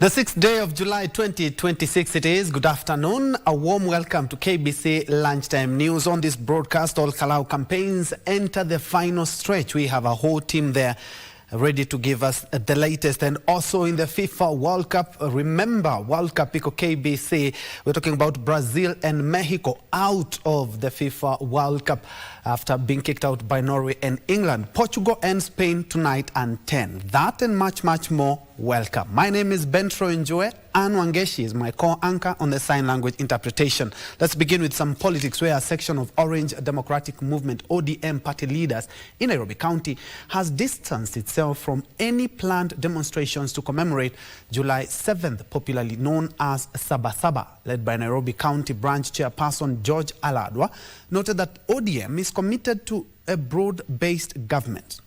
The 6th day of July 2026 it is. Good afternoon. A warm welcome to KBC Lunchtime News. On this broadcast, all Kalau campaigns enter the final stretch. We have a whole team there ready to give us the latest. And also in the FIFA World Cup, remember, World Cup iko KBC. We're talking about Brazil and Mexico out of the FIFA World Cup after being kicked out by Norway and England. Portugal and Spain tonight and 10. That and much, much more. Welcome. My name is Bentro Njue. Anne Wangeshi is my co-anchor on the sign language interpretation. Let's begin with some politics, where a section of Orange Democratic Movement ODM party leaders in Nairobi County has distanced itself from any planned demonstrations to commemorate July 7th, popularly known as Sabasaba, led by Nairobi County Branch Chairperson George Aladwa, noted that ODM is committed to a broad-based government.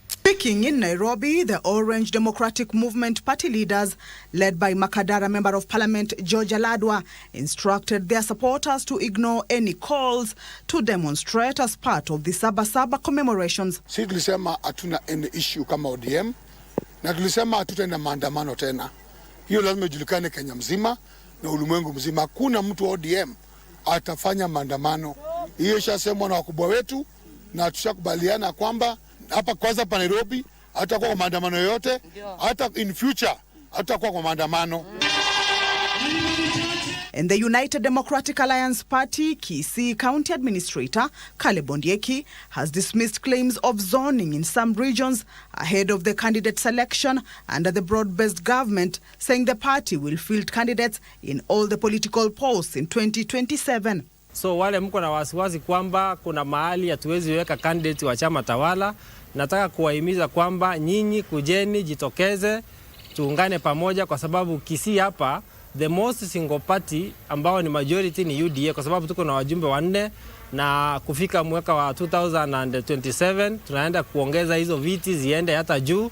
Speaking in Nairobi, the Orange Democratic Movement party leaders, led by Makadara Member of Parliament George Aladwa, instructed their supporters to ignore any calls to demonstrate as part of the Sabasaba commemorations. Sisi tulisema hatuna any issue kama ODM, na tulisema hatutaenda maandamano tena. Hiyo lazima ijulikane Kenya mzima na ulimwengu mzima. Hakuna mtu wa ODM atafanya maandamano. Hiyo ishasemwa na wakubwa wetu, na tushakubaliana kwamba hapa kwanza pa Nairobi hatakuwa kwa maandamano yote, hata in future hatakuwa kwa maandamano. And the United Democratic Alliance Party, KBC County Administrator Caleb Ondieki has dismissed claims of zoning in some regions ahead of the candidate selection under the broad-based government, saying the party will field candidates in all the political posts in 2027. So wale mko na wasiwasi kwamba kuna mahali hatuwezi weka candidate wa chama tawala, nataka kuwahimiza kwamba nyinyi kujeni, jitokeze, tuungane pamoja, kwa sababu Kisii hapa the most single party ambao ni majority ni UDA, kwa sababu tuko na wajumbe wanne, na kufika mwaka wa 2027 tunaenda kuongeza hizo viti ziende hata juu.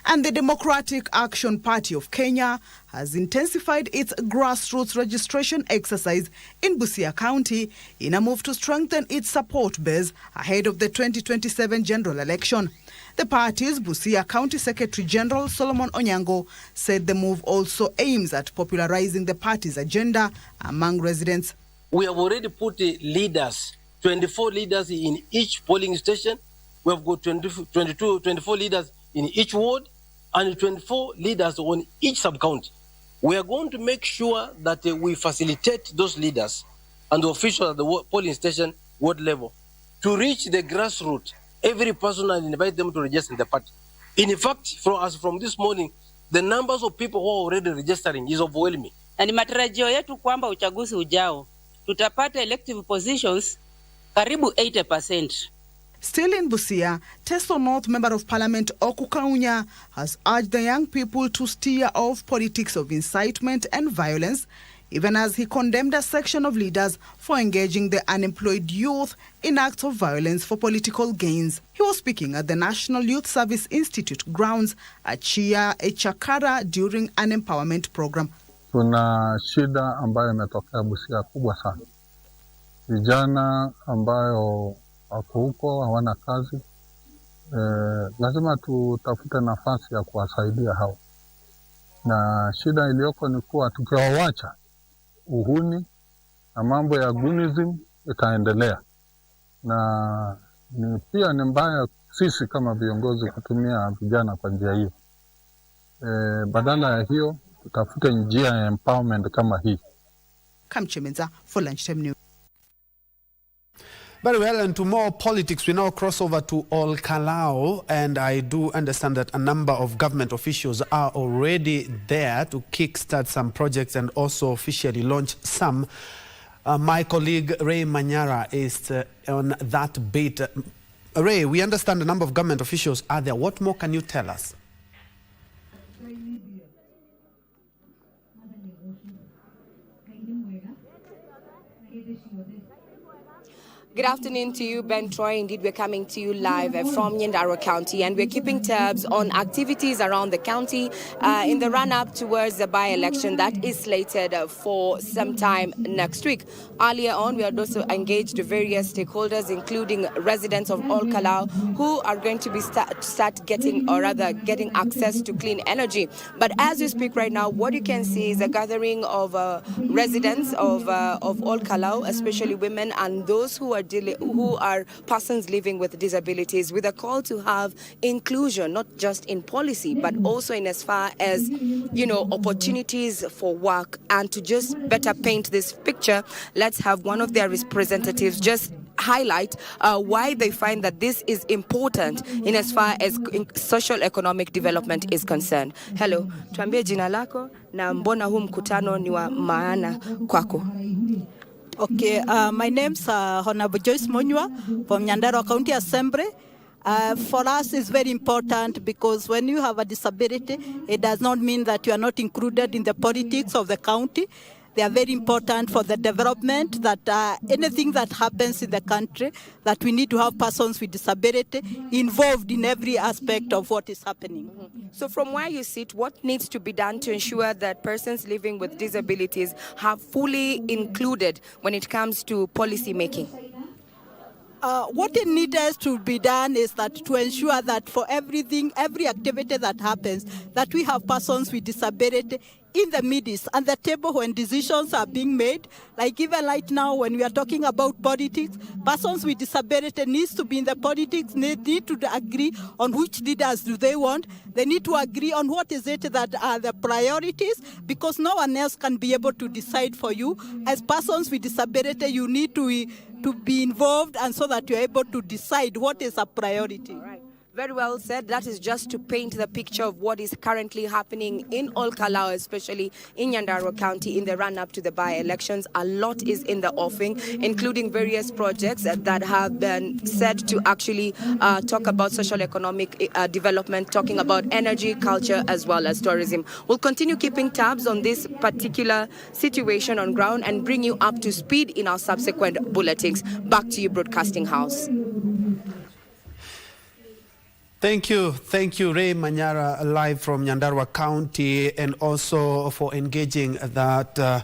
And the Democratic Action Party of Kenya has intensified its grassroots registration exercise in Busia County in a move to strengthen its support base ahead of the 2027 general election. The party's Busia County Secretary General Solomon Onyango said the move also aims at popularizing the party's agenda among residents. We have already put leaders, 24 leaders in each polling station. We have got 24 leaders in each ward, and 24 leaders on each sub-county. We are going to make sure that we facilitate those leaders and the officials at the polling station ward level to reach the grassroots, every person, and invite them to register in the party. In fact, from this morning, the numbers of people who are already registering is overwhelming. Na ni matarajio yetu kwamba uchaguzi ujao tutapata elective positions karibu 80%. Still in Busia, Teso North Member of Parliament Oku Kaunya has urged the young people to steer off politics of incitement and violence, even as he condemned a section of leaders for engaging the unemployed youth in acts of violence for political gains. He was speaking at the National Youth Service Institute grounds at Chia Echakara during an empowerment program. Tuna shida ambayo imetokea Busia kubwa sana. Vijana ambayo wako huko hawana kazi, lazima tutafute nafasi ya kuwasaidia hao. Na shida iliyoko ni kuwa tukiwawacha uhuni na mambo ya gunism itaendelea, na pia ni mbaya sisi kama viongozi kutumia vijana kwa njia hiyo. Badala ya hiyo tutafute njia ya empowerment kama hii. Kamchemenza for Lunchtime News. Very well, and to more politics, we now cross over to Ol Kalou, and I do understand that a number of government officials are already there to kickstart some projects and also officially launch some. My colleague Ray Manyara is on that bit. Ray, we understand a number of government officials are there. What more can you tell us? Good afternoon to you, Ben Troy. Indeed, we're coming to you live from Nyandarua County, and we're keeping tabs on activities around the county in the run-up towards the by-election that is slated for some time next week. Earlier on, we had also engaged various stakeholders, including residents of Ol Kalou, who are going to be getting access to clean energy. But as we speak right now, what you can see is a gathering of residents of Ol Kalou, especially women and those who are persons living with disabilities, with a call to have inclusion, not just in policy, but also in as far as, opportunities for work. And to just better paint this picture, let's have one of their representatives just highlight why they find that this is important in as far as social economic development is concerned. Hello, tuambie jina lako na mbona huu mkutano ni wa maana kwako? Okay, my name's Honorable Joyce Monywa from Nyandarua County Assembly. For us, it's very important because when you have a disability, it does not mean that you are not included in the politics of the county. They are very important for the development, that anything that happens in the country, that we need to have persons with disability involved in every aspect of what is happening. So from where you sit, what needs to be done to ensure that persons living with disabilities are fully included when it comes to policy making? What it needs to be done is that to ensure that for everything, every activity that happens, that we have persons with disability in the midst and the table when decisions are being made. Like even right now when we are talking about politics, persons with disability needs to be in the politics, they need to agree on which leaders do they want. They need to agree on what is it that are the priorities, because no one else can be able to decide for you. As persons with disability, you need to be involved, and so that you're able to decide what is a priority. Right. Very well said. That is just to paint the picture of what is currently happening in Ol Kalou, especially in Nyandarua County in the run-up to the by-elections. A lot is in the offing, including various projects that have been said to actually talk about social economic development, talking about energy, culture, as well as tourism. We'll continue keeping tabs on this particular situation on ground and bring you up to speed in our subsequent bulletins. Back to you, Broadcasting House. Thank you, Ray Manyara, live from Nyandarua County, and also for engaging that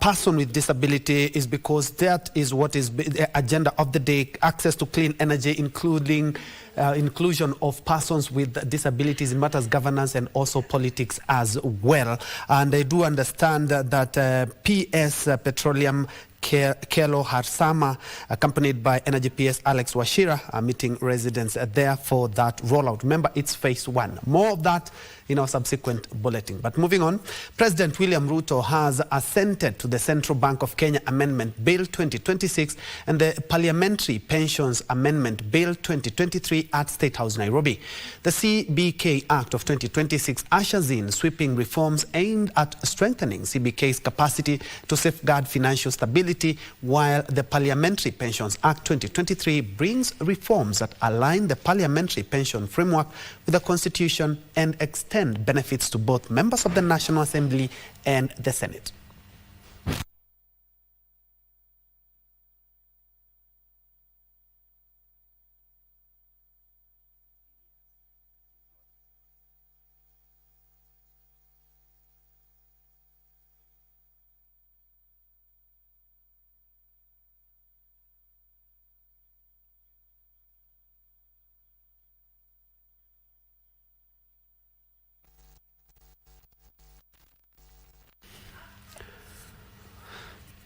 person with disability, is because that is what is the agenda of the day: access to clean energy, including inclusion of persons with disabilities in matters governance and also politics as well. And I do understand that PS Petroleum Kelo Harsama, accompanied by Energy PS Alex Washira, are meeting residents there for that rollout. Remember, it's phase 1. More of that in our subsequent bulletin. But moving on, President William Ruto has assented to the Central Bank of Kenya Amendment Bill 2026 and the Parliamentary Pensions Amendment Bill 2023 at State House, Nairobi. The CBK Act of 2026 ushers in sweeping reforms aimed at strengthening CBK's capacity to safeguard financial stability, while the Parliamentary Pensions Act 2023 brings reforms that align the parliamentary pension framework with the Constitution and extend benefits to both members of the National Assembly and the Senate.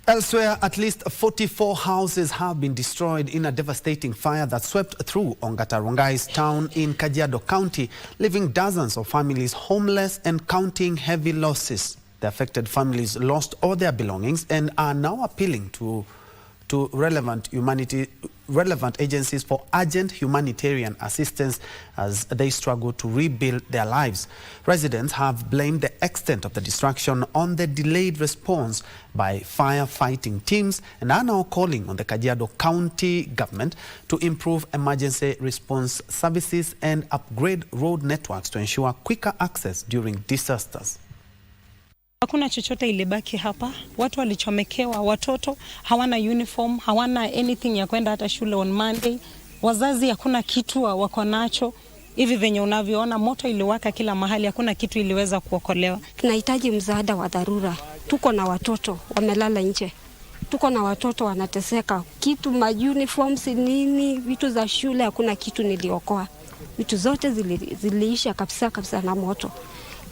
Elsewhere, at least 44 houses have been destroyed in a devastating fire that swept through Ongata Rongai's town in Kajiado County, leaving dozens of families homeless and counting heavy losses. The affected families lost all their belongings and are now appealing to relevant agencies for urgent humanitarian assistance as they struggle to rebuild their lives. Residents have blamed the extent of the destruction on the delayed response by firefighting teams and are now calling on the Kajiado County government to improve emergency response services and upgrade road networks to ensure quicker access during disasters. Hakuna chochote ilibaki hapa. Watu walichomekewa, watoto hawana uniform, hawana anything ya kwenda hata shule on Monday. Wazazi hakuna kitu wako nacho. Hivi venye unavyoona moto iliwaka kila mahali, hakuna kitu iliweza kuokolewa. Tunahitaji msaada wa dharura. Tuko na watoto wamelala nje. Tuko na watoto wanateseka. Kitu uniforms nini, vitu za shule hakuna kitu niliokoa. Vitu zote ziliisha kabisa na moto.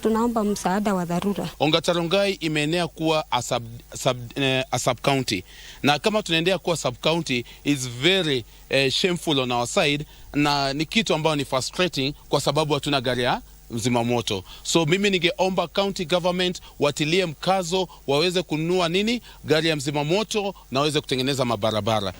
Tunaomba msaada wa dharura. Ongatarongai imeenea kuwa a sub county, na kama tunaendelea kuwa sub county is very shameful on our side, na ni kitu ambao ni frustrating kwa sababu hatuna gari ya mzima moto. So mimi ningeomba county government watilie mkazo, waweze kununua gari ya mzima moto na waweze kutengeneza mabarabara.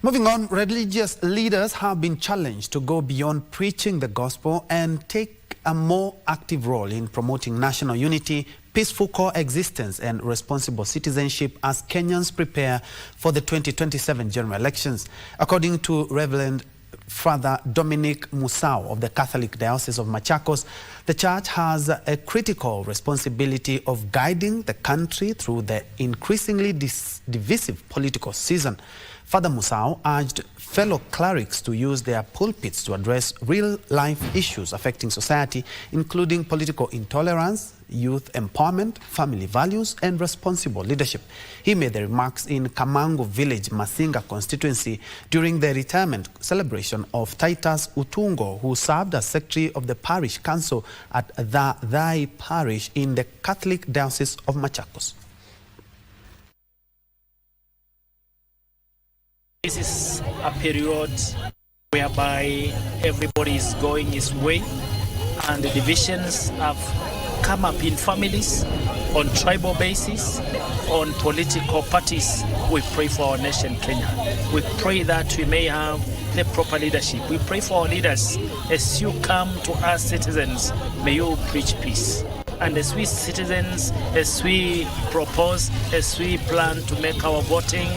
Moving on, religious leaders have been challenged to go beyond preaching the gospel and take a more active role in promoting national unity, peaceful coexistence and responsible citizenship as Kenyans prepare for the 2027 general elections. According to Reverend Father Dominic Musau of the Catholic Diocese of Machakos, the church has a critical responsibility of guiding the country through the increasingly divisive political season. Father Musau urged fellow clerics to use their pulpits to address real-life issues affecting society, including political intolerance, youth empowerment, family values, and responsible leadership. He made the remarks in Kamango Village, Masinga constituency during the retirement celebration of Titus Utungo, who served as secretary of the parish council at the Thai parish in the Catholic Diocese of Machakos. This is a period whereby everybody is going his way and the divisions have come up in families, on tribal basis, on political parties. We pray for our nation, Kenya. We pray that we may have the proper leadership. We pray for our leaders. As you come to us citizens, may you preach peace. And as we citizens, as we propose, as we plan to make our voting,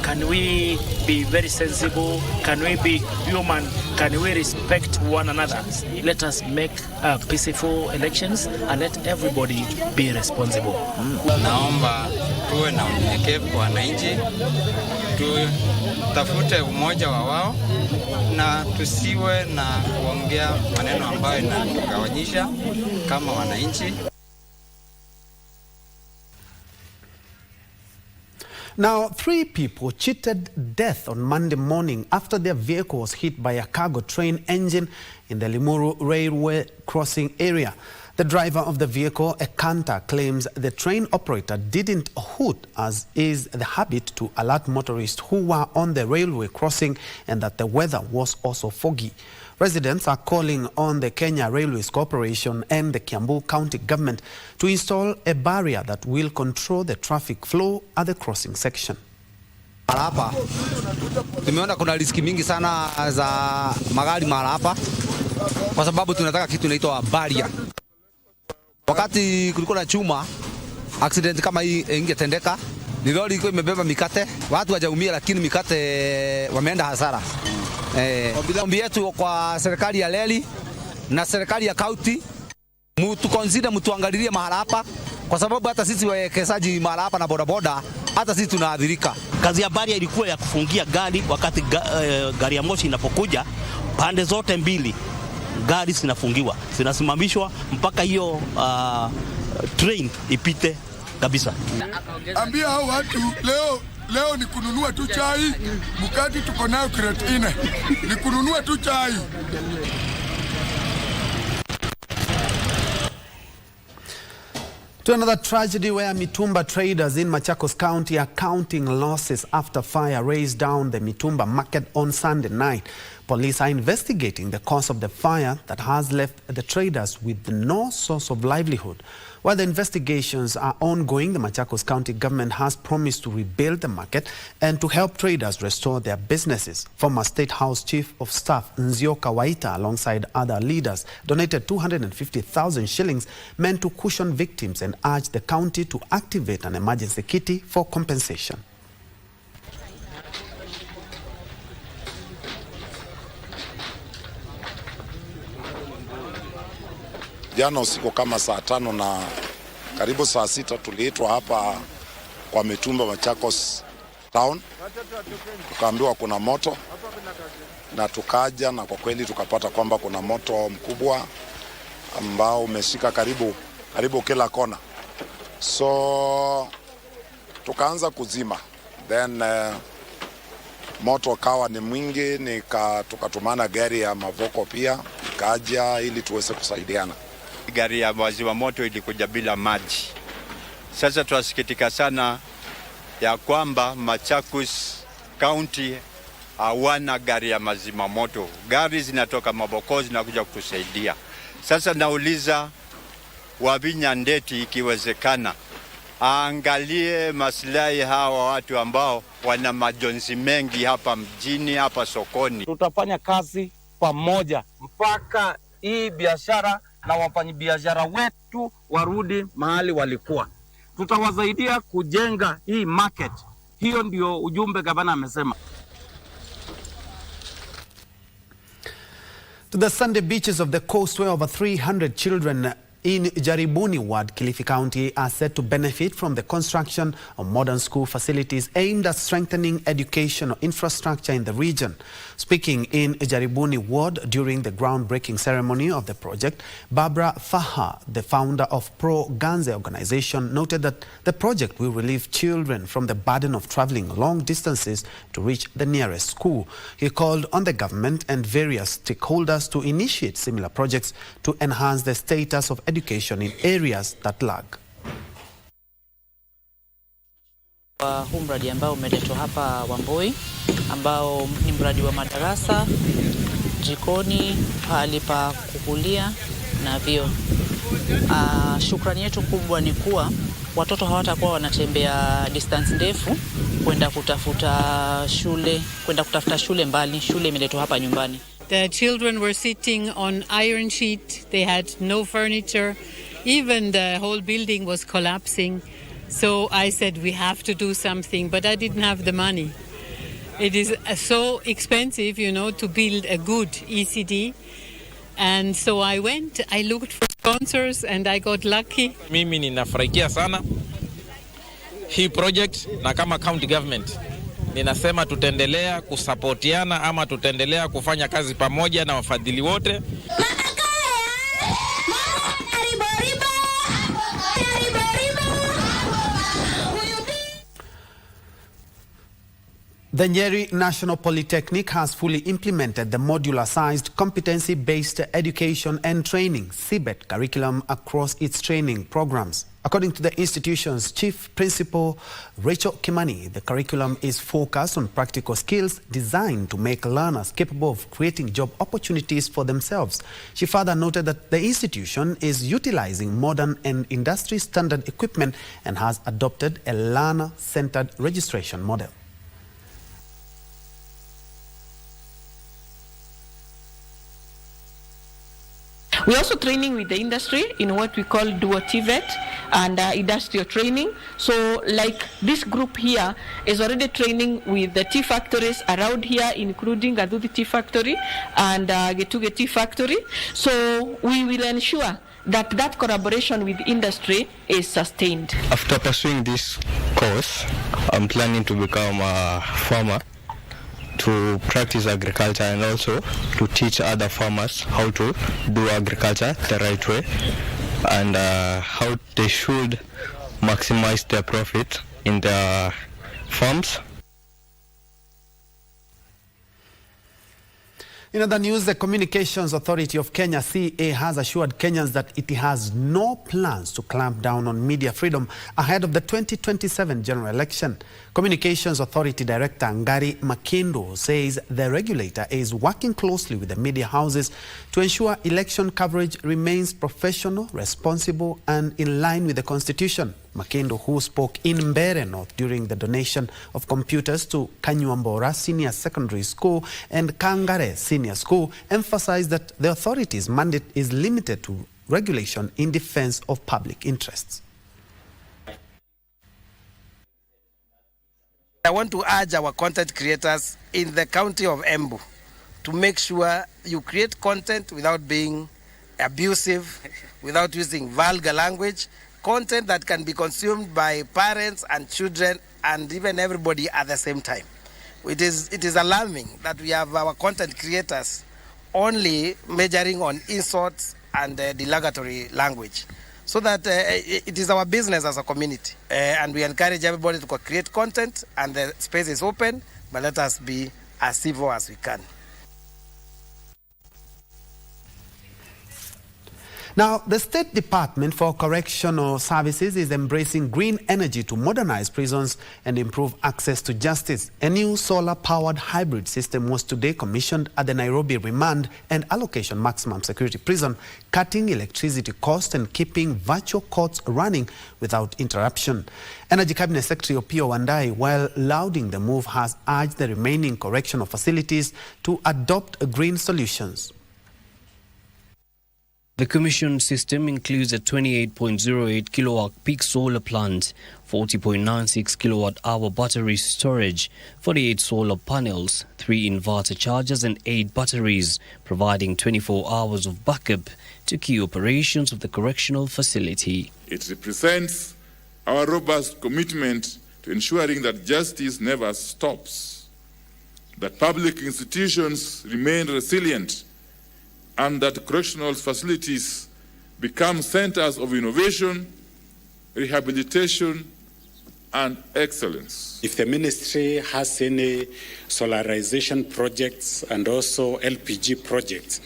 can we be very sensible? Can we be human? Can we respect one another? Let us make peaceful elections and let everybody be responsible. Naomba tuwe na unyenyekevu kwa wananchi, tutafute umoja wa wao na tusiwe na kuongea maneno ambayo yanatugawanyisha kama wananchi. Now, 3 people cheated death on Monday morning after their vehicle was hit by a cargo train engine in the Limuru railway crossing area. The driver of the vehicle, a canter, claims the train operator didn't hoot, as is the habit, to alert motorists who were on the railway crossing, and that the weather was also foggy. Residents are calling on the Kenya Railways Corporation and the Kiambu County government to install a barrier that will control the traffic flow at the crossing section. Hapa tumeona kuna riski mingi sana za magari mahali hapa kwa sababu tunataka kitu inaitwa barrier. Wakati kulikuwa na chuma, accident kama hii ingetendeka, ni lori ilikuwa imebeba mikate, watu hawajaumia lakini mikate wameenda hasara. Ombi yetu kwa serikali ya Leli na serikali ya county, mtuangalilie mahali hapa kwa sababu hata sisi wawekezaji mahali hapa na bodaboda hata sisi tunaathirika. Kazi ya barrier ilikuwa ya kufungia gari wakati gari ya moshi inapokuja, pande zote mbili gari zinafungiwa, zinasimamishwa mpaka hiyo train ipite kabisa. Ambia hao watu leo ni kununua tu chai, mkati tuko nayo crate 4. Ni kununua tu chai. To another tragedy where Mitumba traders in Machakos County are counting losses after fire razed down the Mitumba market on Sunday night. Police are investigating the cause of the fire that has left the traders with no source of livelihood. While the investigations are ongoing, the Machakos County government has promised to rebuild the market and to help traders restore their businesses. Former State House Chief of Staff Nzioka Waita, alongside other leaders, donated 250,000 shillings meant to cushion victims and urged the county to activate an emergency kitty for compensation. Jana usiku kama saa 5 na karibu saa 6 tuliitwa hapa kwa Mitumba Machakos town, tukaambiwa kuna moto na tukaja, na kwa kweli tukapata kwamba kuna moto mkubwa ambao umeshika karibu kila kona. So tukaanza kuzima, then moto kawa ni mwingi, tukatumana gari ya Mavoko pia ikaja ili tuweze kusaidiana. Gari ya wazima moto ilikuja bila maji. Sasa tunasikitika sana ya kwamba Machakos County hawana gari ya mazima moto. Gari zinatoka Mavoko zinakuja kutusaidia. Sasa nauliza Wavinya Ndeti ikiwezekana angalie maslahi hawa watu ambao wana majonzi mengi hapa mjini, hapa sokoni. Tutafanya kazi pamoja mpaka hii biashara na wafanyabiashara wetu warudi mahali walikuwa. Tutawasaidia kujenga hii market. Hiyo ndio ujumbe gavana amesema. To the Sunday beaches of the coast, where over 300 children in Jaribuni Ward, Kilifi County, are set to benefit from the construction of modern school facilities aimed at strengthening educational infrastructure in the region. Speaking in Jaribuni Ward during the groundbreaking ceremony of the project, Barbara Faha, the founder of Pro Ganze organization, noted that the project will relieve children from the burden of traveling long distances to reach the nearest school. He called on the government and various stakeholders to initiate similar projects to enhance the status of education in areas that lag. Huu mradi ambao umeletwa hapa Wamboi, ambao ni mradi wa madarasa, jikoni, pahali pa kukulia na vyoo. Shukrani yetu kubwa ni kuwa watoto hawatakuwa wanatembea distance ndefu kwenda kutafuta shule mbali. Shule imeletwa hapa nyumbani. The children were sitting on iron sheet. They had no furniture. Even the whole building was collapsing. So I said we have to do something, but I didn't have the money. It is so expensive, to build a good ECD. And so I looked for sponsors and I got lucky. Mimi ninafurahikia sana hii project, na kama county government ninasema tutaendelea kusapotiana ama tutaendelea kufanya kazi pamoja na wafadhili wote. The Nyeri National Polytechnic has fully implemented the modular-sized competency-based education and training (CBET) curriculum across its training programs. According to the institution's chief principal, Rachel Kimani, the curriculum is focused on practical skills designed to make learners capable of creating job opportunities for themselves. She further noted that the institution is utilizing modern and industry-standard equipment and has adopted a learner-centered registration model. We're also training with the industry in what we call dual TVET and industrial training. So like this group here is already training with the tea factories around here, including Gaduthi Tea Factory and Getuge Tea Factory. So we will ensure that collaboration with industry is sustained. After pursuing this course, I'm planning to become a farmer, to practice agriculture and also to teach other farmers how to do agriculture the right way and how they should maximize their profit in their farms. In other news, the Communications Authority of Kenya, CA, has assured Kenyans that it has no plans to clamp down on media freedom ahead of the 2027 general election. Communications Authority Director Ngari Makindo says the regulator is working closely with the media houses to ensure election coverage remains professional, responsible, and in line with the Constitution. Makindo, who spoke in Mbere North during the donation of computers to Kanyuambora Senior Secondary School and Kangare Senior School, emphasized that the authority's mandate is limited to regulation in defense of public interests. I want to urge our content creators in the county of Embu to make sure you create content without being abusive, without using vulgar language, content that can be consumed by parents and children and even everybody at the same time. It is alarming that we have our content creators only measuring on insults and derogatory language. So that it is our business as a community. And we encourage everybody to create content, and the space is open, but let us be as civil as we can. Now, the State Department for Correctional Services is embracing green energy to modernize prisons and improve access to justice. A new solar-powered hybrid system was today commissioned at the Nairobi Remand and Allocation Maximum Security Prison, cutting electricity costs and keeping virtual courts running without interruption. Energy Cabinet Secretary Opiyo Wandayi, while lauding the move, has urged the remaining correctional facilities to adopt green solutions. The commissioned system includes a 28.08 kilowatt peak solar plant, 40.96 kilowatt-hour battery storage, 48 solar panels, 3 inverter chargers and 8 batteries, providing 24 hours of backup to key operations of the correctional facility. It represents our robust commitment to ensuring that justice never stops, that public institutions remain resilient, and that correctional facilities become centers of innovation, rehabilitation, and excellence. If the ministry has any solarization projects and also LPG projects,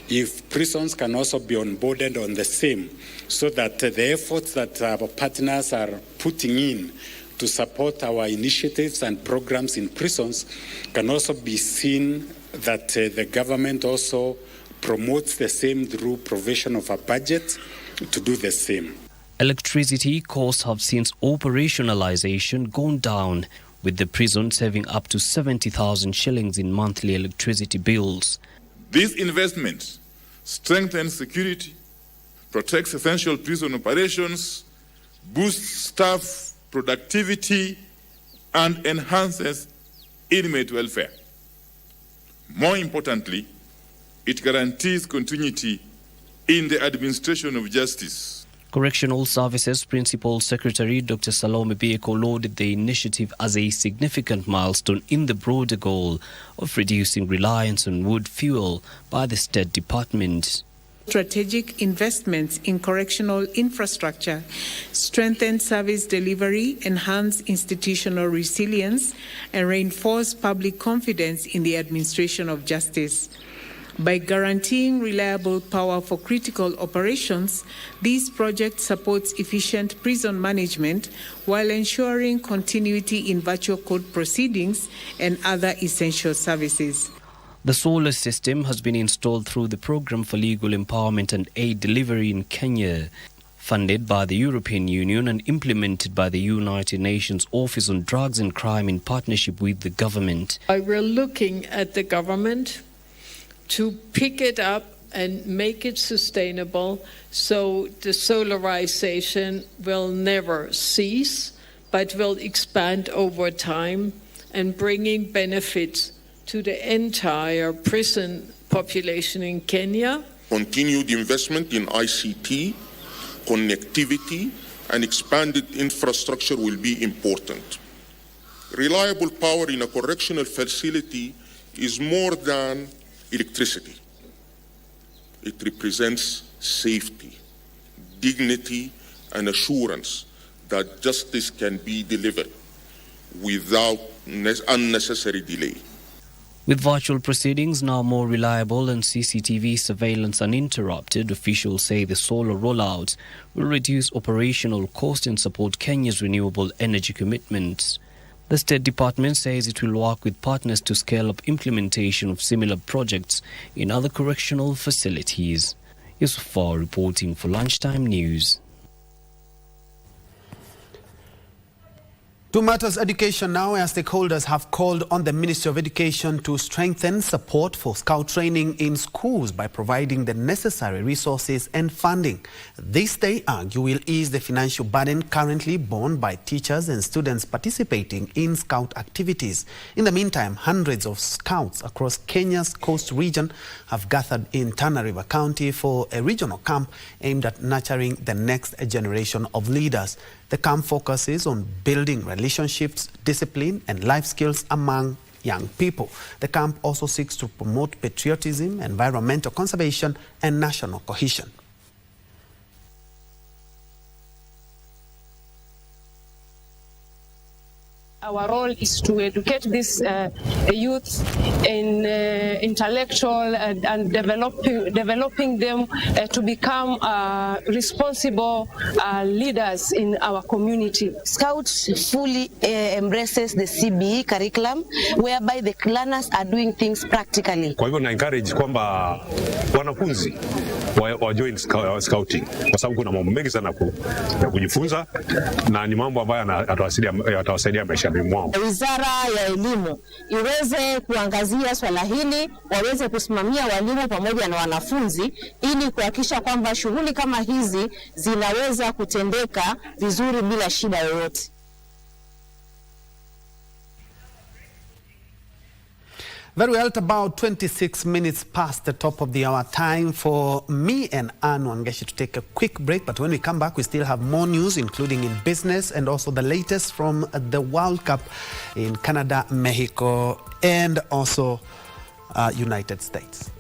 if prisons can also be onboarded on the same, so that the efforts that our partners are putting in to support our initiatives and programs in prisons can also be seen that the government also promotes the same through provision of a budget to do the same. Electricity costs have since operationalization gone down, with the prison saving up to 70,000 shillings in monthly electricity bills. This investment strengthens security, protects essential prison operations, boosts staff productivity, and enhances inmate welfare. More importantly, it guarantees continuity in the administration of justice. Correctional Services Principal Secretary Dr. Salome Bieko lauded the initiative as a significant milestone in the broader goal of reducing reliance on wood fuel by the State Department. Strategic investments in correctional infrastructure strengthen service delivery, enhance institutional resilience, and reinforce public confidence in the administration of justice. By guaranteeing reliable power for critical operations, this project supports efficient prison management while ensuring continuity in virtual court proceedings and other essential services. The solar system has been installed through the Program for Legal Empowerment and Aid Delivery in Kenya, funded by the European Union and implemented by the United Nations Office on Drugs and Crime in partnership with the government. We're looking at the government to pick it up and make it sustainable so the solarization will never cease, but will expand over time and bringing benefits to the entire prison population in Kenya. Continued investment in ICT, connectivity, and expanded infrastructure will be important. Reliable power in a correctional facility is more than electricity. It represents safety, dignity, and assurance that justice can be delivered without unnecessary delay. With virtual proceedings now more reliable and CCTV surveillance uninterrupted, officials say the solar rollout will reduce operational cost and support Kenya's renewable energy commitments. The State Department says it will work with partners to scale up implementation of similar projects in other correctional facilities. Yusufar reporting for Lunchtime News. To matters education now, where stakeholders have called on the Ministry of Education to strengthen support for Scout training in schools by providing the necessary resources and funding. This, they argue, will ease the financial burden currently borne by teachers and students participating in Scout activities. In the meantime, hundreds of Scouts across Kenya's coast region have gathered in Tana River County for a regional camp aimed at nurturing the next generation of leaders. The camp focuses on building relationships, discipline, and life skills among young people. The camp also seeks to promote patriotism, environmental conservation, and national cohesion. Our role is to educate these youth in intellectual and developing them to become responsible leaders in our community. Scouts fully embraces the CBE curriculum, whereby the learners are doing things practically. Kwa hivyo na encourage kwamba wanafunzi wa join scouting kwa sababu kuna mambo mengi sana ya kujifunza na ni mambo ambayo atawasaidia maisha mwao. Wizara ya Elimu iweze kuangazia swala hili, waweze kusimamia walimu pamoja na wanafunzi ili kuhakikisha kwamba shughuli kama hizi zinaweza kutendeka vizuri bila shida yoyote. Very well, at about 26 minutes past the top of the hour, time for me and Anu Angeshi to take a quick break. But when we come back, we still have more news, including in business and also the latest from the World Cup in Canada, Mexico, and also United States.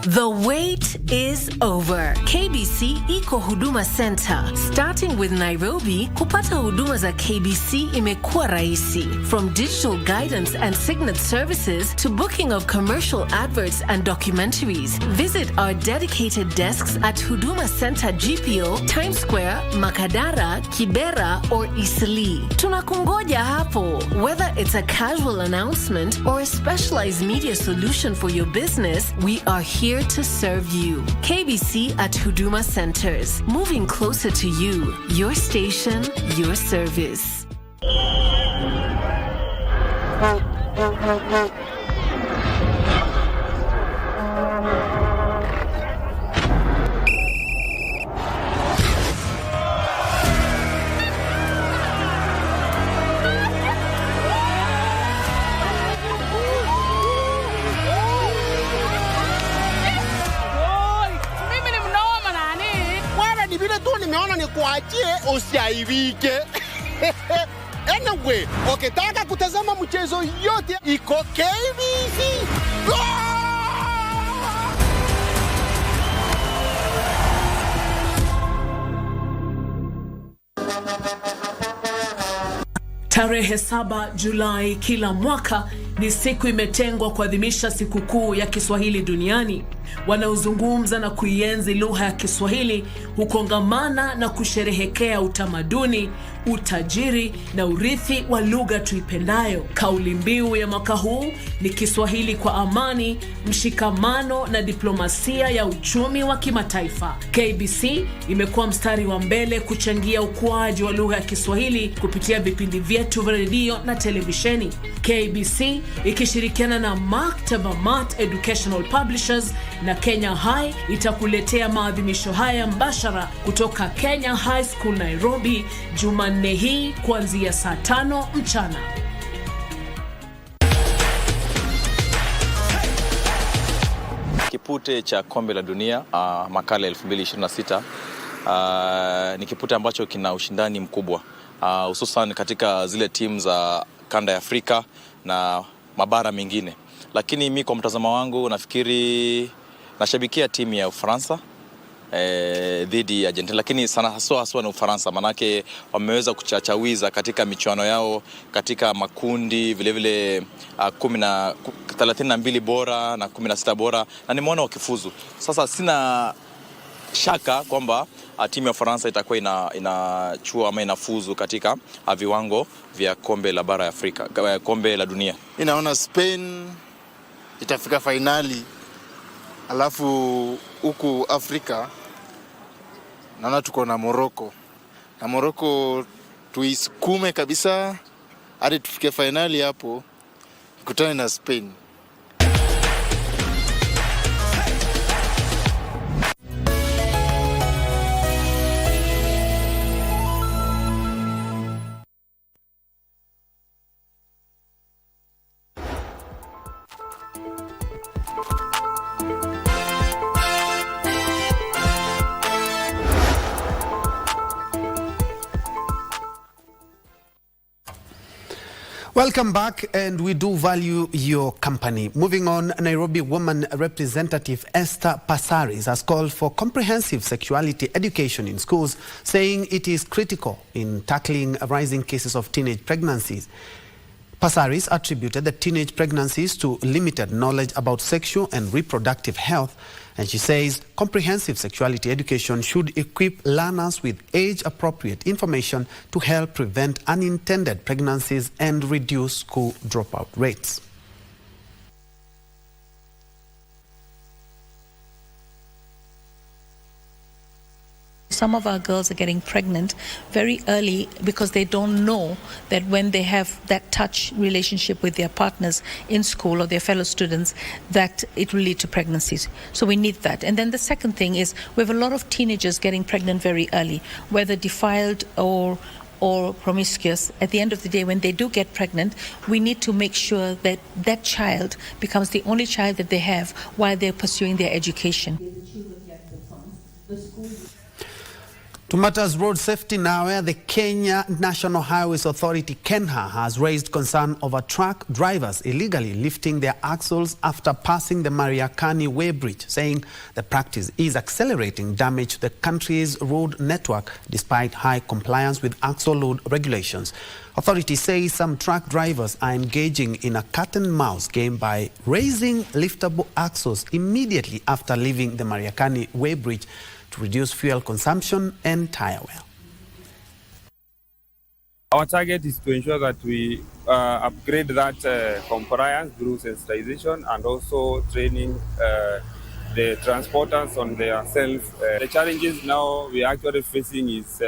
The wait is over. KBC Iko Huduma Center. Starting with Nairobi, kupata huduma za KBC imekuwa rahisi. From digital guidance and signet services to booking of commercial adverts and documentaries. Visit our dedicated desks at Huduma Center GPO, Times Square, Makadara, Kibera, or Eastleigh. Tunakungoja hapo. Whether it's a casual announcement or a specialized media solution for your business, we are here to serve you. KBC at Huduma Centers. Moving closer to you. Your station, your service. Usiaibike. Anyway, ukitaka kutazama mchezo yote iko KBC. Tarehe 7 Julai kila mwaka ni siku imetengwa kuadhimisha sikukuu ya Kiswahili duniani. Wanaozungumza na kuienzi lugha ya Kiswahili hukongamana na kusherehekea utamaduni, utajiri na urithi wa lugha tuipendayo. Kauli mbiu ya mwaka huu ni Kiswahili kwa amani, mshikamano na diplomasia ya uchumi wa kimataifa. KBC imekuwa mstari wa mbele kuchangia ukuaji wa lugha ya Kiswahili kupitia vipindi vyetu vya redio na televisheni. KBC ikishirikiana na Maktaba Mart Educational Publishers na Kenya High itakuletea maadhimisho haya mbashara kutoka Kenya High School Nairobi Jumanne hii kuanzia saa 5 mchana. Kipute cha kombe la dunia makala 2026 ni kipute ambacho kina ushindani mkubwa hususan katika zile timu za kanda ya Afrika na mabara mengine. Lakini mimi kwa mtazamo wangu nafikiri nashabikia timu ya Ufaransa dhidi ya Argentina, lakini sana haswa na Ufaransa, manake wameweza kuchachawiza katika michuano yao katika makundi vile vile 32 bora na 16 bora, na nimeona wakifuzu. Sasa shaka kwamba timu ya Faransa itakuwa inachua ama inafuzu katika viwango vya kombe la bara ya Afrika, kombe la dunia. Inaona Spain itafika finali, alafu huku Afrika naona tuko na Morocco. Na Morocco tuisukume kabisa hadi tufike finali, hapo kutane na Spain. Welcome back, and we do value your company. Moving on, Nairobi woman representative Esther Passaris has called for comprehensive sexuality education in schools, saying it is critical in tackling rising cases of teenage pregnancies. Passaris attributed the teenage pregnancies to limited knowledge about sexual and reproductive health, and she says comprehensive sexuality education should equip learners with age-appropriate information to help prevent unintended pregnancies and reduce school dropout rates. Some of our girls are getting pregnant very early because they don't know that when they have that touch relationship with their partners in school or their fellow students, that it will lead to pregnancies. So we need that. And then the second thing is we have a lot of teenagers getting pregnant very early, whether defiled or promiscuous. At the end of the day, when they do get pregnant, we need to make sure that that child becomes the only child that they have while they're pursuing their education. To matters road safety now, where the Kenya National Highways Authority, KENHA, has raised concern over truck drivers illegally lifting their axles after passing the Mariakani Way Bridge, saying the practice is accelerating damage to the country's road network despite high compliance with axle load regulations. Authorities say some truck drivers are engaging in a cat-and-mouse game by raising liftable axles immediately after leaving the Mariakani Way Bridge to reduce fuel consumption and tire wear. Our target is to ensure that we upgrade that compliance through sensitization and also training the transporters on their self. The challenges now we are actually facing is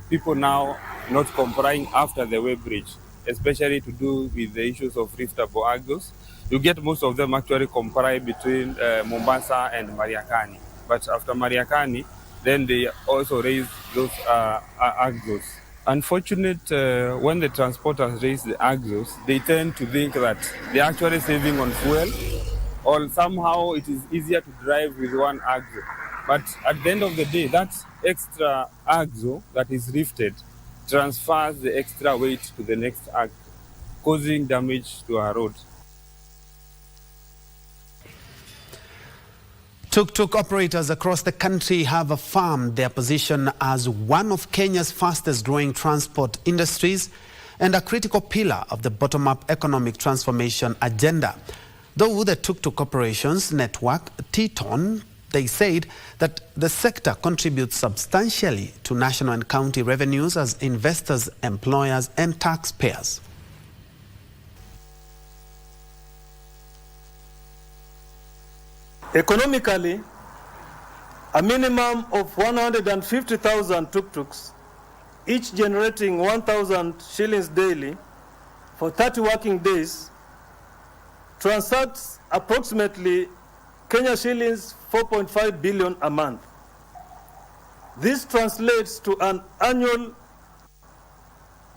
people now not complying after the way bridge, especially to do with the issues of liftable axles. You get most of them actually comply between Mombasa and Mariakani. But after Mariakani, then they also raise those axles. Unfortunately, when the transporters raise the axles, they tend to think that they're actually saving on fuel, or somehow it is easier to drive with one axle. But at the end of the day, that extra axle that is lifted transfers the extra weight to the next axle, causing damage to our road. Tuk-tuk operators across the country have affirmed their position as one of Kenya's fastest growing transport industries and a critical pillar of the bottom-up economic transformation agenda. Though the tuk-tuk operations network, TTON, they said that the sector contributes substantially to national and county revenues as investors, employers and taxpayers. Economically, a minimum of 150,000 tuk-tuks, each generating 1,000 shillings daily for 30 working days, transacts approximately Kenya shillings 4.5 billion a month. This translates to an annual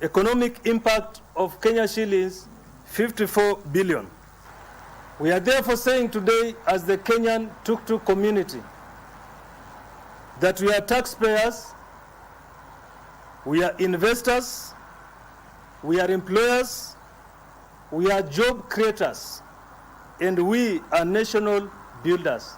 economic impact of Kenya shillings 54 billion. We are therefore saying today, as the Kenyan tuk-tuk community, that we are taxpayers, we are investors, we are employers, we are job creators, and we are national builders.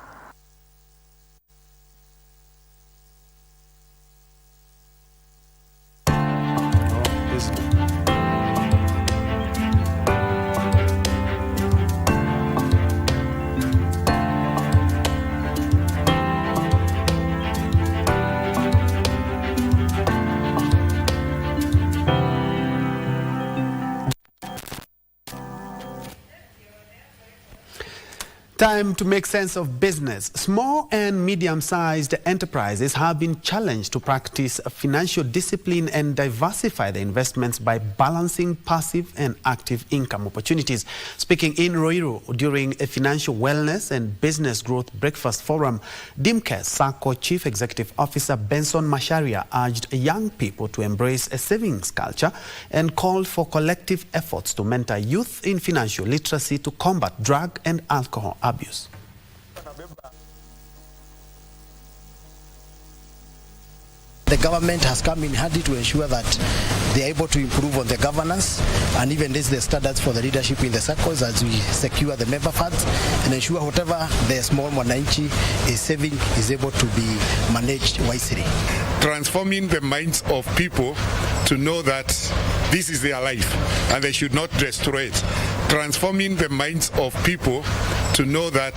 Time to make sense of business. Small and medium-sized enterprises have been challenged to practice financial discipline and diversify their investments by balancing passive and active income opportunities. Speaking in Ruiru during a financial wellness and business growth breakfast forum, DIMCA's SACCO Chief Executive Officer Benson Masharia urged young people to embrace a savings culture and called for collective efforts to mentor youth in financial literacy to combat drug and alcohol abuse. The government has come in handy to ensure that they are able to improve on the governance and even raise the standards for the leadership in the circles as we secure the member funds and ensure whatever the small mwananchi is saving is able to be managed wisely. Transforming the minds of people to know that this is their life and they should not destroy it. Transforming the minds of people to know that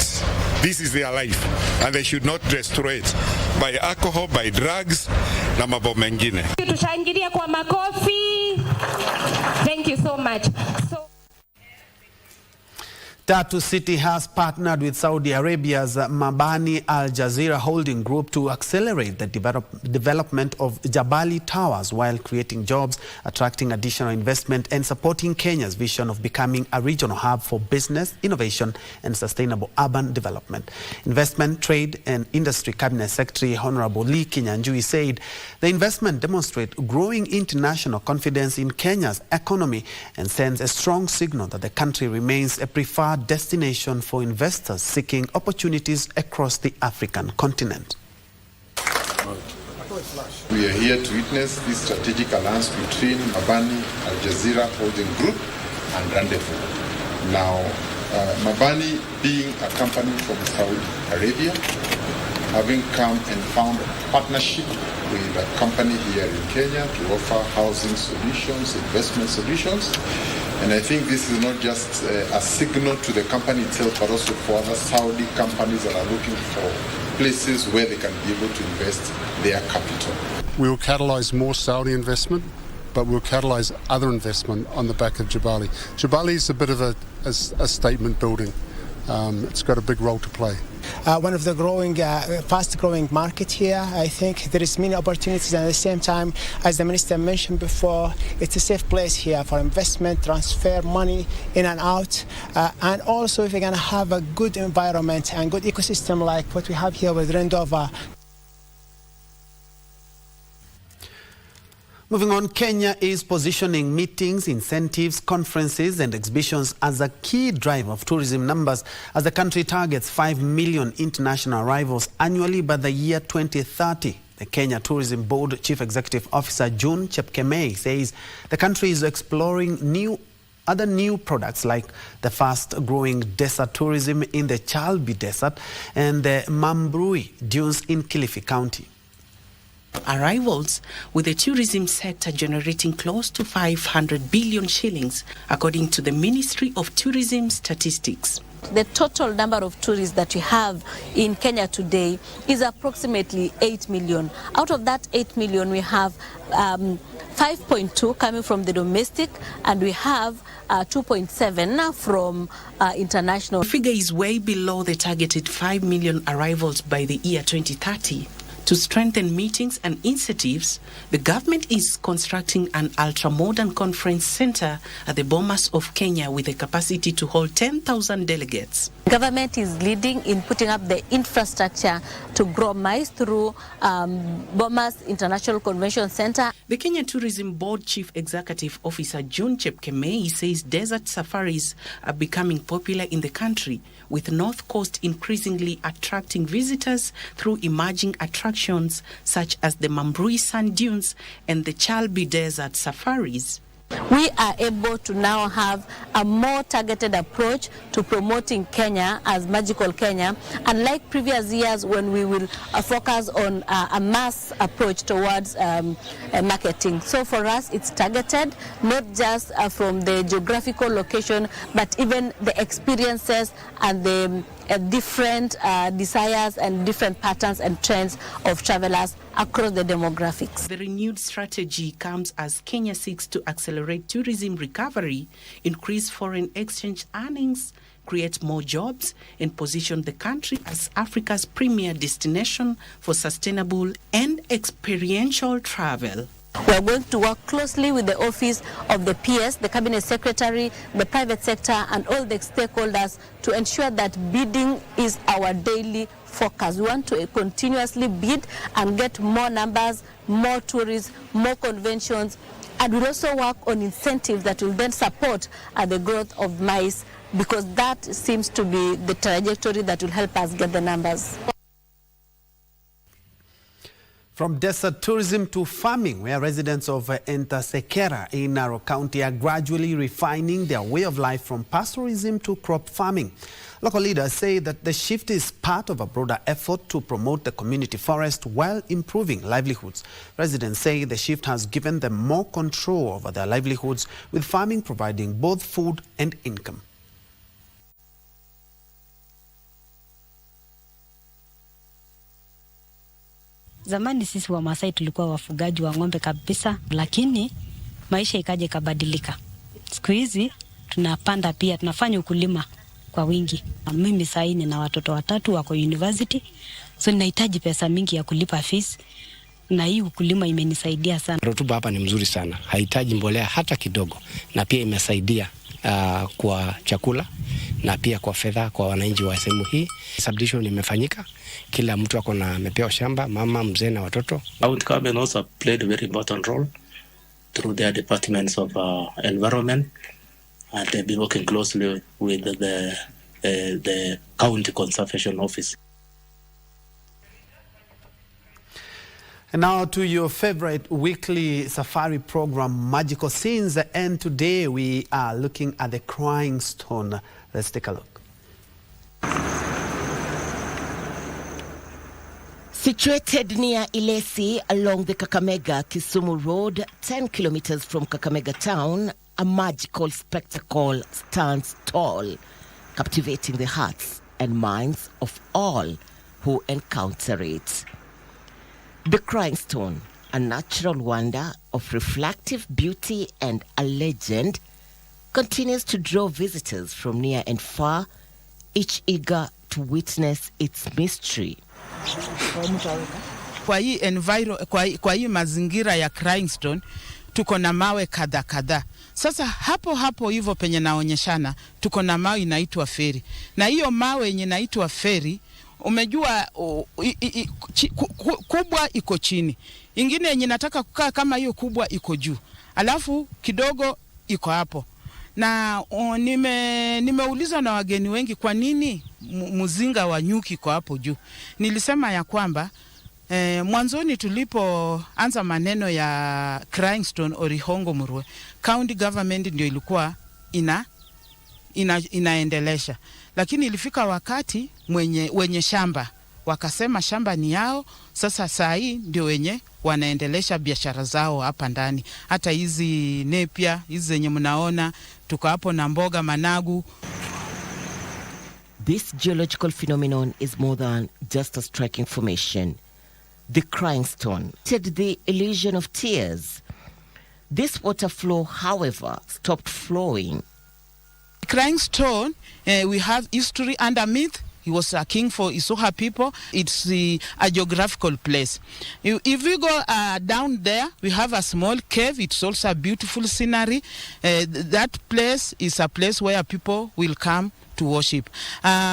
this is their life and they should not destroy it by alcohol, by drugs na mambo mengine. Tushangilie kwa makofi. Thank you so much. Tatu City has partnered with Saudi Arabia's Mabani Al Jazeera Holding Group to accelerate the development of Jabali Towers while creating jobs, attracting additional investment and supporting Kenya's vision of becoming a regional hub for business, innovation and sustainable urban development. Investment, Trade and Industry Cabinet Secretary Honorable Lee Kinyanjui said the investment demonstrates growing international confidence in Kenya's economy and sends a strong signal that the country remains a preferred destination for investors seeking opportunities across the African continent. We are here to witness this strategic alliance between Mabani Al Jazeera Holding Group and Rendezvous. Now, Mabani being a company from Saudi Arabia, having come and found a partnership with a company here in Kenya to offer housing solutions, investment solutions. And I think this is not just a signal to the company itself, but also for other Saudi companies that are looking for places where they can be able to invest their capital. We will catalyse more Saudi investment, but we'll catalyse other investment on the back of Jabali. Jabali is a bit of a statement building. It's got a big role to play. One of the fast-growing market here. I think there is many opportunities, and at the same time, as the minister mentioned before, it's a safe place here for investment, transfer money in and out, and also if you're going to have a good environment and good ecosystem like what we have here with Rendova. Moving on, Kenya is positioning meetings, incentives, conferences and exhibitions as a key driver of tourism numbers as the country targets 5 million international arrivals annually by the year 2030. The Kenya Tourism Board Chief Executive Officer June Chepkemei says the country is exploring other new products like the fast-growing desert tourism in the Chalbi Desert and the Mambrui Dunes in Kilifi County. Arrivals, with the tourism sector generating close to 500 billion shillings, according to the Ministry of Tourism statistics. The total number of tourists that we have in Kenya today is approximately 8 million. Out of that 8 million, we have 5.2 coming from the domestic, and we have 2.7 from international. The figure is way below the targeted 5 million arrivals by the year 2030. To strengthen meetings and incentives, the government is constructing an ultra-modern conference center at the Bomas of Kenya with a capacity to hold 10,000 delegates. Government is leading in putting up the infrastructure to grow mice through Bomas International Convention Center. The Kenya Tourism Board Chief Executive Officer June Chepkemei says desert safaris are becoming popular in the country, with North Coast increasingly attracting visitors through emerging attractions such as the Mambrui Sand Dunes and the Chalbi Desert Safaris. We are able to now have a more targeted approach to promoting Kenya as magical Kenya, unlike previous years when we will focus on a mass approach towards marketing. So for us, it's targeted, not just from the geographical location, but even the experiences and the different desires and different patterns and trends of travelers across the demographics. The renewed strategy comes as Kenya seeks to accelerate tourism recovery, increase foreign exchange earnings, create more jobs and position the country as Africa's premier destination for sustainable and experiential travel. We are going to work closely with the office of the PS, the Cabinet Secretary, the private sector, and all the stakeholders to ensure that bidding is our daily focus. We want to continuously bid and get more numbers, more tourists, more conventions, and we'll also work on incentives that will then support the growth of MICE, because that seems to be the trajectory that will help us get the numbers. From desert tourism to farming, where residents of Entasekera in Narok County are gradually refining their way of life from pastoralism to crop farming. Local leaders say that the shift is part of a broader effort to promote the community forest while improving livelihoods. Residents say the shift has given them more control over their livelihoods, with farming providing both food and income. Zamani sisi wa Masai tulikuwa wafugaji wa ng'ombe kabisa, lakini maisha ikaja ikabadilika. Siku hizi tunapanda pia, tunafanya ukulima kwa wingi. Mimi sasa nina watoto 3 wako university, so ninahitaji pesa mingi ya kulipa fees, na hii ukulima imenisaidia sana. Rotuba hapa ni mzuri sana, haihitaji mbolea hata kidogo, na pia imesaidia kwa chakula na pia kwa fedha kwa wananchi wa sehemu hii. Subdivision imefanyika, kila mtu ako na amepewa shamba, mama, mzee na watoto. County government also played a very important role through their departments of environment, and they've been working closely with the county conservation office. And now to your favorite weekly safari program, Magical Scenes. And today we are looking at the Crying Stone. Let's take a look. Situated near Ilesi along the Kakamega-Kisumu Road, 10 kilometers from Kakamega town, a magical spectacle stands tall, captivating the hearts and minds of all who encounter it. The Crying Stone, a natural wonder of reflective beauty and a legend, continues to draw visitors from near and far, each eager to witness its mystery. Kwa hii mazingira ya Crying Stone tuko na mawe kadha. Sasa hapo hivyo penye naonyeshana tuko na mawe inaitwa feri. Na hiyo mawe yenye inaitwa feri, umejua kubwa iko chini. Ingine yenye nataka kukaa kama hiyo kubwa iko juu. Alafu kidogo iko hapo. Na nimeuliza na wageni wengi kwa nini mzinga wa nyuki kwa hapo juu. Nilisema ya kwamba mwanzoni tulipoanza maneno ya Crying Stone Orihongo Murwe, county government ndio ilikuwa inaendelesha. Lakini ilifika wakati wenye shamba wakasema shamba ni yao. Sasa saa hii ndio wenye wanaendelesha biashara zao hapa ndani. Hata hizi nepia, hizi zenye mnaona, tuko hapo na mboga, managu. This geological phenomenon is more than just a striking formation. The Crying Stone had the illusion of tears. This water flow, however, stopped flowing. Crying Stone, we have history underneath. He was a king for Isoha people. It's a geographical place. If we go down there, we have a small cave. It's also a beautiful scenery. That place is a place where people will come to worship.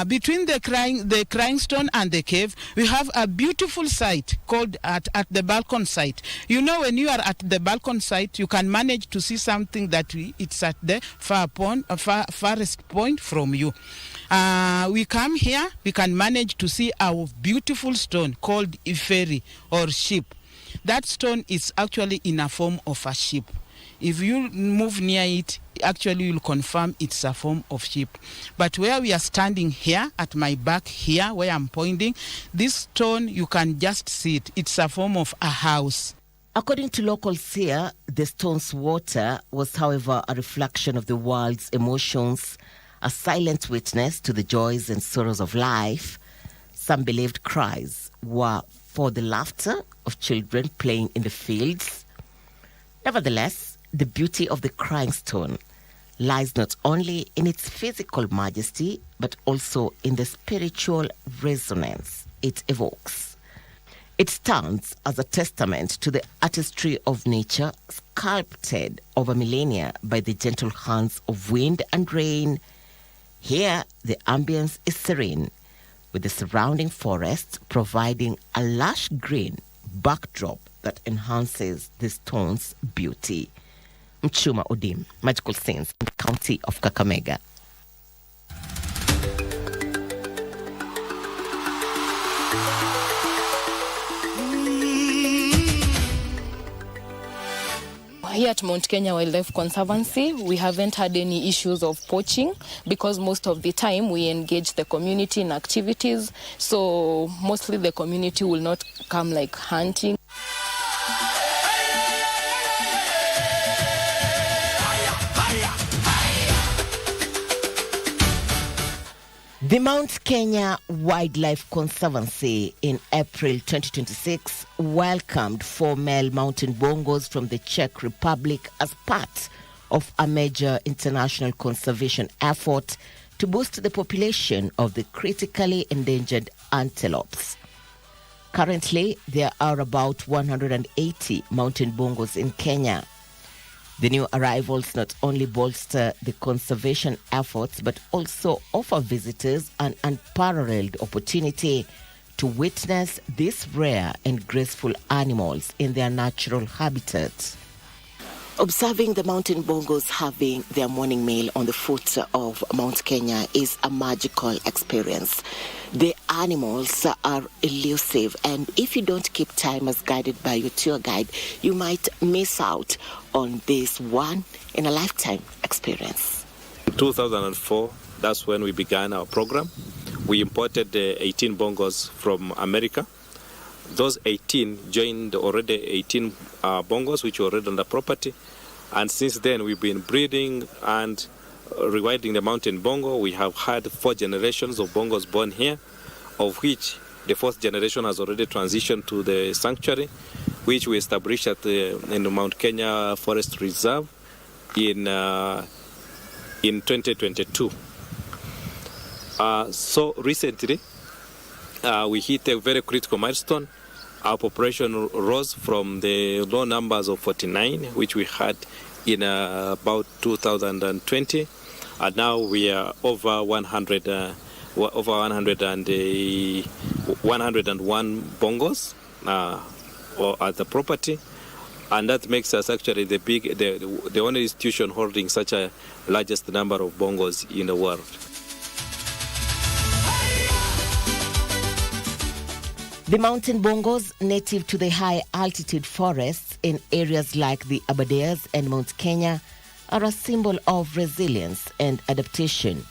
Between the crying stone and the cave, we have a beautiful site called at the balcony site. You know, when you are at the balcony site, you can manage to see something that it's at the farthest point from you. We come here, we can manage to see our beautiful stone called Iferi or sheep. That stone is actually in a form of a sheep. If you move near it, actually you'll confirm it's a form of sheep. But where we are standing here, at my back here, where I'm pointing, this stone, you can just see it. It's a form of a house. According to locals here, the stone's water was, however, a reflection of the world's emotions, a silent witness to the joys and sorrows of life. Some believed cries were for the laughter of children playing in the fields. Nevertheless, the beauty of the Crying Stone lies not only in its physical majesty, but also in the spiritual resonance it evokes. It stands as a testament to the artistry of nature, sculpted over millennia by the gentle hands of wind and rain. Here, the ambience is serene, with the surrounding forests providing a lush green backdrop that enhances the stone's beauty. Mchuma Odim, Magical Scenes in the county of Kakamega. Here at Mount Kenya Wildlife Conservancy, we haven't had any issues of poaching because most of the time we engage the community in activities. So mostly the community will not come like hunting. The Mount Kenya Wildlife Conservancy in April 2026 welcomed 4 male mountain bongos from the Czech Republic as part of a major international conservation effort to boost the population of the critically endangered antelopes. Currently, there are about 180 mountain bongos in Kenya. The new arrivals not only bolster the conservation efforts, but also offer visitors an unparalleled opportunity to witness these rare and graceful animals in their natural habitat. Observing the mountain bongos having their morning meal on the foot of Mount Kenya is a magical experience. The animals are elusive, and if you don't keep time as guided by your tour guide, you might miss out on this one-in-a-lifetime experience. In 2004, that's when we began our program. We imported 18 bongos from America. Those 18 joined already 18 bongos which were already on the property, and since then we've been breeding and rewilding the mountain bongo. We have had 4 generations of bongos born here, of which the 4th generation has already transitioned to the sanctuary, which we established at in the Mount Kenya Forest Reserve in 2022. So recently, we hit a very critical milestone. Our population rose from the low numbers of 49, which we had in about 2020, and now we are over 101 bongos at the property, and that makes us actually the only institution holding such a largest number of bongos in the world. The mountain bongos, native to the high altitude forests in areas like the Aberdares and Mount Kenya, are a symbol of resilience and adaptation.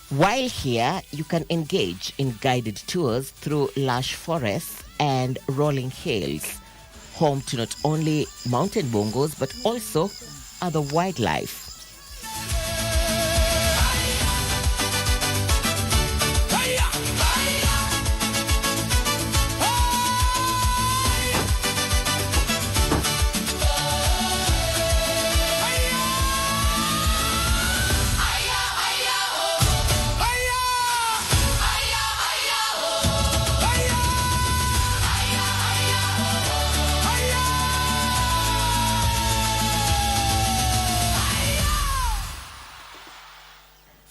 While here, you can engage in guided tours through lush forests and rolling hills, home to not only mountain bongos but also other wildlife.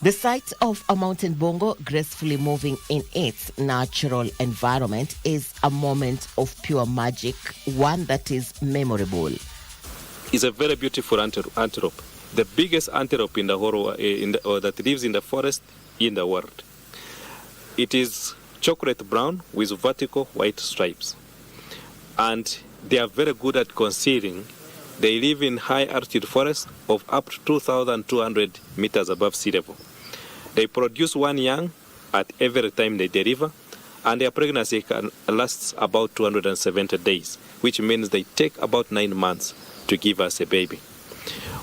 The sight of a mountain bongo gracefully moving in its natural environment is a moment of pure magic, one that is memorable. It's a very beautiful antelope, the biggest antelope in the whole that lives in the forest in the world. It is chocolate brown with vertical white stripes, and they are very good at concealing. They live in high altitude forests of up to 2,200 meters above sea level. They produce 1 young at every time they deliver, and their pregnancy lasts about 270 days, which means they take about 9 months to give us a baby.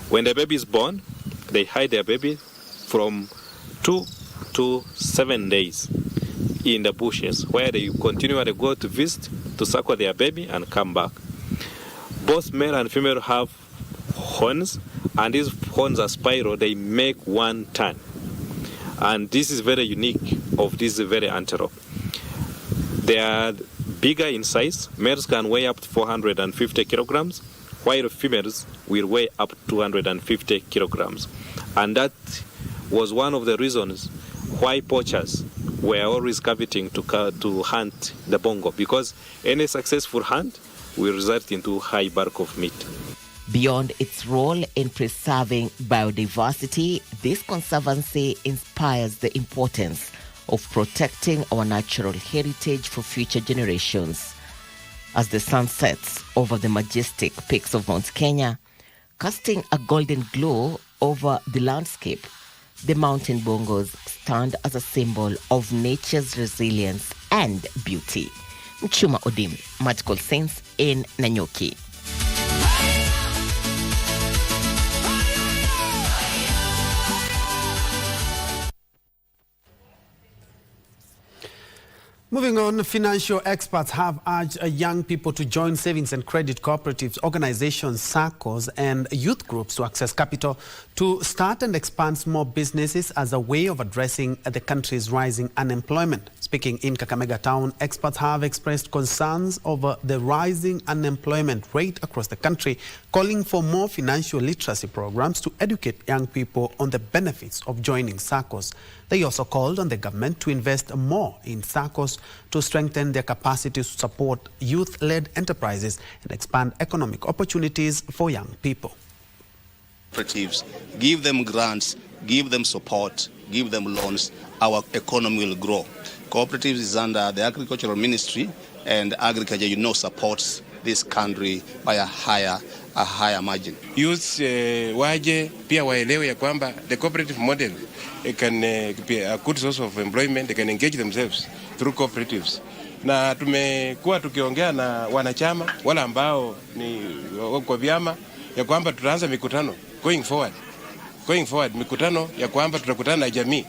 When the baby is born, they hide their baby from 2 to 7 days in the bushes, where they continually go to visit to suckle their baby and come back. Both male and female have horns and these horns are spiral. They make one turn, and this is very unique of this very antelope. They are bigger in size. Males can weigh up to 450 kilograms, while females will weigh up to 250 kilograms. And that was one of the reasons why poachers were always coveting to hunt the bongo, because any successful hunt will result into high bulk of meat. Beyond its role in preserving biodiversity, this conservancy inspires the importance of protecting our natural heritage for future generations. As the sun sets over the majestic peaks of Mount Kenya, casting a golden glow over the landscape, the mountain bongos stand as a symbol of nature's resilience and beauty. Mchuma Odim, Magical Sense in Nanyuki. Moving on, financial experts have urged young people to join savings and credit cooperatives, organizations, SACCOs, and youth groups to access capital to start and expand small businesses as a way of addressing the country's rising unemployment. Speaking in Kakamega Town, experts have expressed concerns over the rising unemployment rate across the country, calling for more financial literacy programs to educate young people on the benefits of joining SACCOs. They also called on the government to invest more in SACCOs to strengthen their capacity to support youth-led enterprises and expand economic opportunities for young people. Cooperatives, give them grants, give them support, give them loans, our economy will grow. Cooperatives is under the Agricultural Ministry, and agriculture, supports this country by a higher margin. Youth waje pia waelewe ya kwamba the cooperative model can be a good source of employment. They can engage themselves through cooperatives. Na tumekuwa tukiongea na wanachama wala ambao ni kwa vyama ya kwamba tutaanza mikutano going forward mikutano ya kwamba tutakutana na jamii.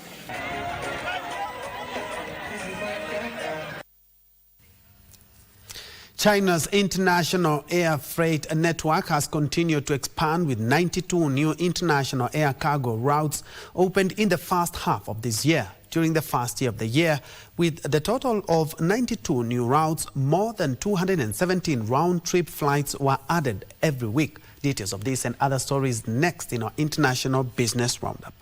China's international air freight network has continued to expand with 92 new international air cargo routes opened in the first half of this year. During the first year of the year, with the total of 92 new routes, more than 217 round-trip flights were added every week. Details of this and other stories next in our International Business Roundup.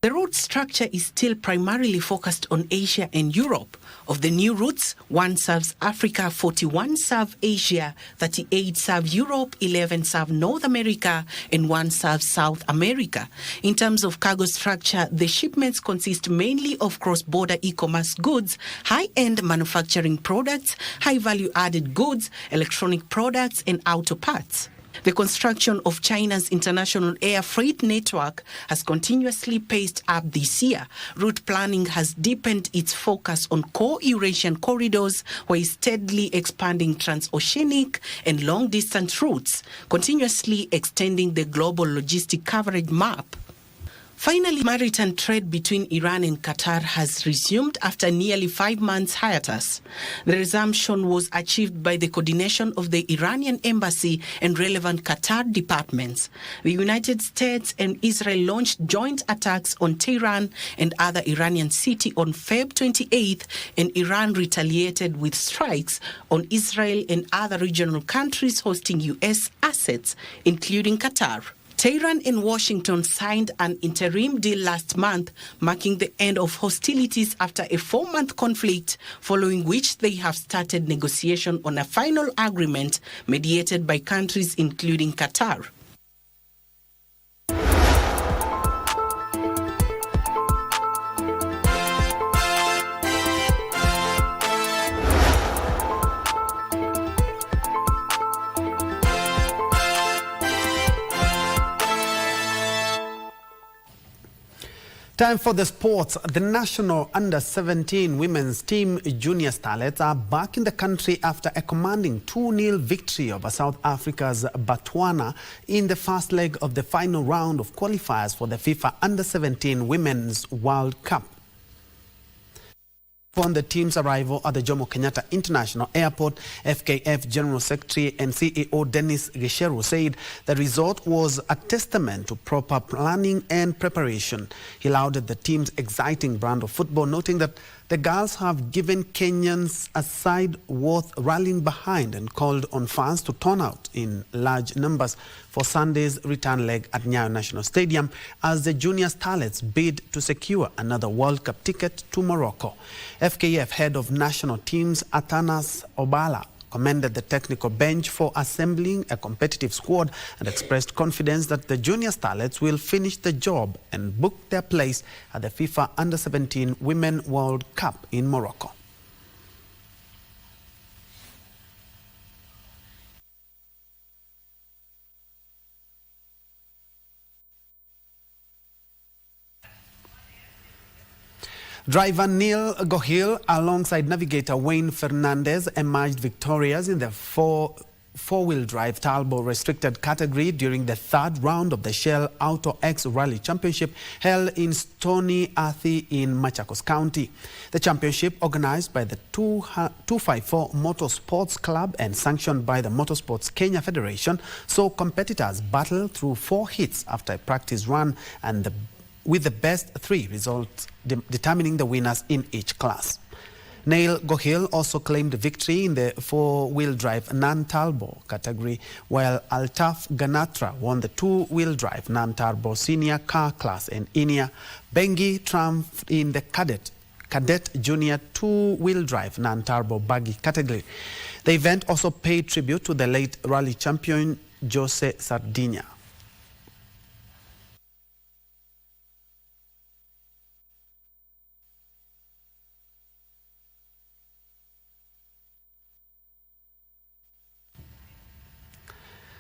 The route structure is still primarily focused on Asia and Europe. Of the new routes, 1 serves Africa, 41 serve Asia, 38 serve Europe, 11 serve North America, and 1 serves South America. In terms of cargo structure, the shipments consist mainly of cross-border e-commerce goods, high-end manufacturing products, high-value added goods, electronic products, and auto parts. The construction of China's international air freight network has continuously paced up this year. Route planning has deepened its focus on core Eurasian corridors, while steadily expanding transoceanic and long-distance routes, continuously extending the global logistic coverage map. Finally, maritime trade between Iran and Qatar has resumed after nearly 5 months hiatus. The resumption was achieved by the coordination of the Iranian embassy and relevant Qatar departments. The United States and Israel launched joint attacks on Tehran and other Iranian cities on Feb 28th, and Iran retaliated with strikes on Israel and other regional countries hosting U.S. assets, including Qatar. Tehran and Washington signed an interim deal last month, marking the end of hostilities after a 4-month conflict, following which they have started negotiation on a final agreement mediated by countries including Qatar. Time for the sports. The national under-17 women's team junior starlets are back in the country after a commanding 2-0 victory over South Africa's Botswana in the first leg of the final round of qualifiers for the FIFA Under-17 Women's World Cup. Upon the team's arrival at the Jomo Kenyatta International Airport, FKF General Secretary and CEO Dennis Gicheru said the result was a testament to proper planning and preparation. He lauded the team's exciting brand of football, noting that the girls have given Kenyans a side worth rallying behind and called on fans to turn out in large numbers for Sunday's return leg at Nyayo National Stadium as the junior starlets bid to secure another World Cup ticket to Morocco. FKF head of national teams Atanas Obala commended the technical bench for assembling a competitive squad and expressed confidence that the junior starlets will finish the job and book their place at the FIFA Under-17 Women World Cup in Morocco. Driver Neil Gohil alongside navigator Wayne Fernandez emerged victorious in the four-wheel drive turbo restricted category during the third round of the Shell Auto X Rally Championship held in Stony Athi in Machakos County. The championship, organized by the 254 Motorsports Club and sanctioned by the Motorsports Kenya Federation, saw competitors battle through 4 hits after a practice run and with the best 3 results determining the winners in each class. Neil Gohil also claimed victory in the four-wheel drive non-turbo category, while Altaf Ganatra won the two-wheel drive non-turbo senior car class, and Inia Bengi triumphed in the cadet junior two-wheel drive non-turbo buggy category. The event also paid tribute to the late rally champion Jose Sardinia.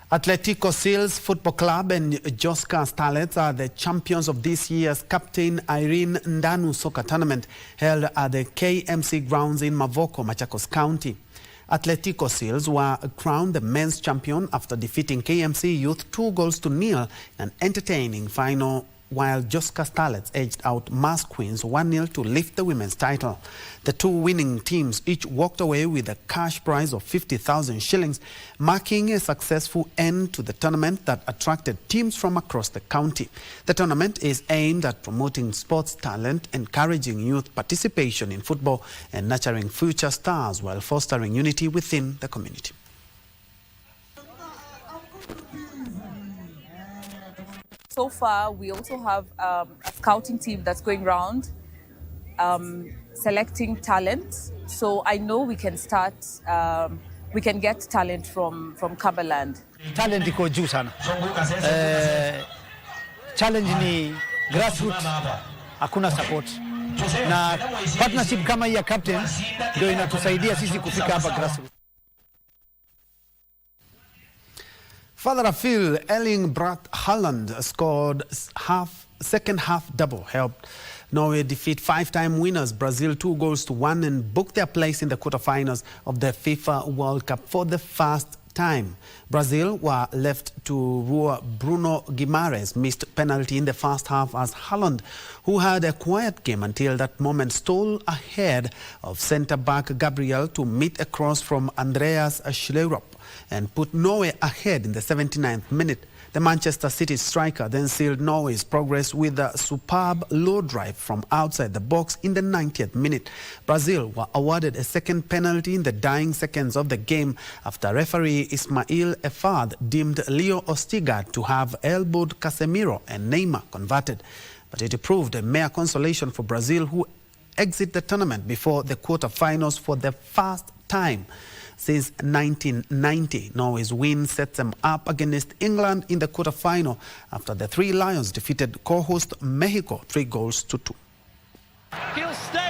Atletico Seals Football Club and Joska Starlets are the champions of this year's Captain Irene Ndanu Soccer Tournament held at the KMC grounds in Mavoko, Machakos County. Atletico Seals were crowned the men's champion after defeating KMC Youth 2-0 in an entertaining final, while Joska Starlets edged out Mars Queens 1-0 to lift the women's title. The 2 winning teams each walked away with a cash prize of 50,000 shillings, marking a successful end to the tournament that attracted teams from across the county. The tournament is aimed at promoting sports talent, encouraging youth participation in football, and nurturing future stars while fostering unity within the community. So far, we also have a scouting team that's going around selecting talent. So I know we can start, we can get talent from Cumberland. Talent iko juu sana. Challenge ni grassroots, hakuna support. Na partnership kama hii ya captain ndio inatusaidia sisi kufika hapa grassroots. Further afield, Erling Braut Haaland scored second half double, helped Norway defeat 5-time winners Brazil 2-1 and book their place in the quarterfinals of the FIFA World Cup for the first time. Brazil were left to rule. Bruno Guimarães missed penalty in the first half as Haaland, who had a quiet game until that moment, stole ahead of centre-back Gabriel to meet a cross from Andreas Schleurup and put Norway ahead in the 79th minute. The Manchester City striker then sealed Norway's progress with a superb low drive from outside the box in the 90th minute. Brazil were awarded a second penalty in the dying seconds of the game after referee Ismail Efard deemed Leo Ostigard to have elbowed Casemiro and Neymar converted. But it proved a mere consolation for Brazil, who exit the tournament before the quarterfinals for the first time since 1990. Norway's win sets them up against England in the quarterfinal after the Three Lions defeated co-host Mexico 3-2. He'll stay.